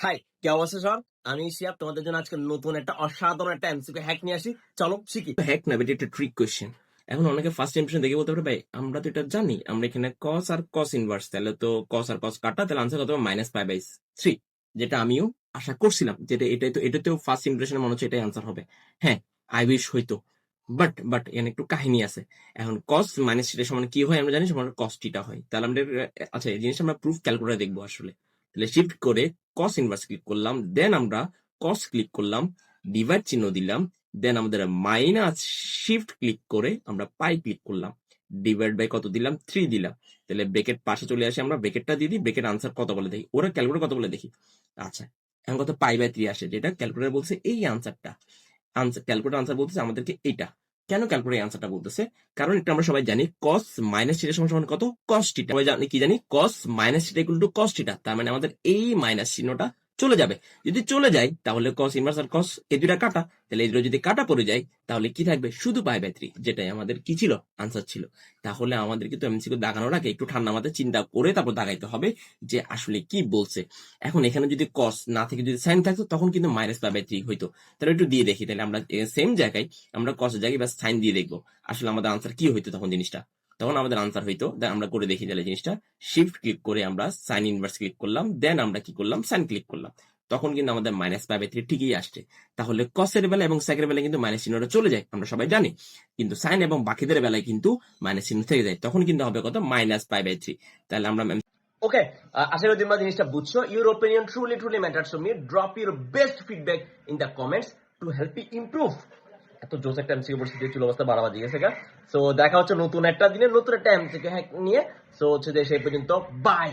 High, কি অবস্থা sir? আমি শিয়াব তোমাদের জন্য আজকে নতুন একটা অসাধারণ একটা এমসিকিউ হ্যাক নিয়ে আসি। চলো শিখি। হ্যাক না, এটা একটা ট্রিক কোয়েশ্চেন। এখন অনেকে ফার্স্ট ইমপ্রেশন দেখে বলতে পারে, ভাই আমরা তো এটা জানি, আমরা এখানে কস আর কস ইনভার্স, তাহলে তো কস আর কস কাটা, তাহলে আনসার কত হবে? -π/3, যেটা আমিও আশা করছিলাম, যেটা এটাতেও ফার্স্ট ইমপ্রেশনে মনে হচ্ছে এটাই আনসার হবে। হ্যাঁ, আই উইশ হইতো, বাট এখানে একটু কাহিনী আছে। এখন কস মাইনাস থিটা সমান কি হয় আমরা জানি, সমান কস থিটা হয়। তাহলে আমাদের আচ্ছা, এই জিনিসটা আমরা প্রুফ ক্যালকুলেটর দেখবো আসলে। তাহলে শিফট করে কস ইনভার্স ক্লিক করলাম, দেন আমরা কস ক্লিক করলাম, ডিভাইড চিহ্ন দিলাম, দেন আমাদের মাইনাস শিফট ক্লিক করে আমরা পাই ক্লিক করলাম, ডিভাইড বাই কত দিলাম? 3 দিলাম। তাহলে ব্রেকেট পাশে চলে আসে, আমরা ব্রেকেটটা দিয়ে দিই, ব্রেকেট আনসার কত বলে দেখি, ওরা ক্যালকুলেটর কত বলে দেখি। আচ্ছা, এখন কত? π/3 আসে, যেটা ক্যালকুলেটর বলছে এই আনসারটা। ক্যালকুলেটর আনসার বলতেছে আমাদেরকে এইটা। কেন ক্যালকুলেটর আনসারটা বলতেছে? কারণ এটা আমরা সবাই জানি cos মাইনাস থিটা সমান সমান কত? cos theta. সবাই জানি কি জানি? cos minus theta equal to cos theta. তার মানে আমাদের এই মাইনাস চিহ্নটা চলে যাবে। যদি চলে যায় তাহলে cos ইনভার্স আর cos এই দুইটা কাটা। তাহলে এই দুটো যদি কাটা পড়ে যায় তাহলে কি থাকবে? শুধু π/3, যেটাই আমাদের কি ছিল? আনসার ছিল। তাহলে আমাদের কিন্তু এমসিকিউ দাগানোর আগে একটু ঠান্ডা মাথায় চিন্তা করে তারপর দাগাইতে হবে যে আসলে কি বলছে। এখন এখানে যদি cos না থেকে যদি sin থাকতো তখন কিন্তু -π/3 হইতো। তাহলে একটু দিয়ে দেখি, তাহলে আমরা সেম জায়গায় আমরা cos এর জায়গায় সাইন দিয়ে দেখবো আসলে আমাদের আনসার কি হইতো। তখন জিনিসটা, তখন আমাদের আনসার হইতো, আমরা করে দেখি তাহলে জিনিসটা। শিফট ক্লিক করে আমরা সাইন ইনভার্স ক্লিক করলাম, দেন আমরা কি করলাম? সাইন ক্লিক করলাম। তখন কিন্তু আমাদের -π/3 ঠিকই আসছে। তাহলে কসের বেলা এবং সেকের বেলায় কিন্তু মাইনাস চিহ্নটা চলে যায়, আমরা সবাই জানি। কিন্তু সাইন এবং বাকিদের বেলায় কিন্তু মাইনাস চিহ্ন থেকে যায়, তখন কিন্তু হবে কত? -π/3। তাহলে আমরা ওকে, আশা করি তোমরা জিনিসটা বুঝছো। Your opinion truly matters to me. Drop your best feedback in the comments to help me improve. এত জোস একটা এমসিকিউ পড়ছি যে চুল অবস্থা বাড়াবা দিয়ে গেছে। সো দেখা হচ্ছে নতুন একটা দিনে নতুন একটা এমসিকিউ হ্যাক নিয়ে। সো হচ্ছে যে সেই পর্যন্ত বাই।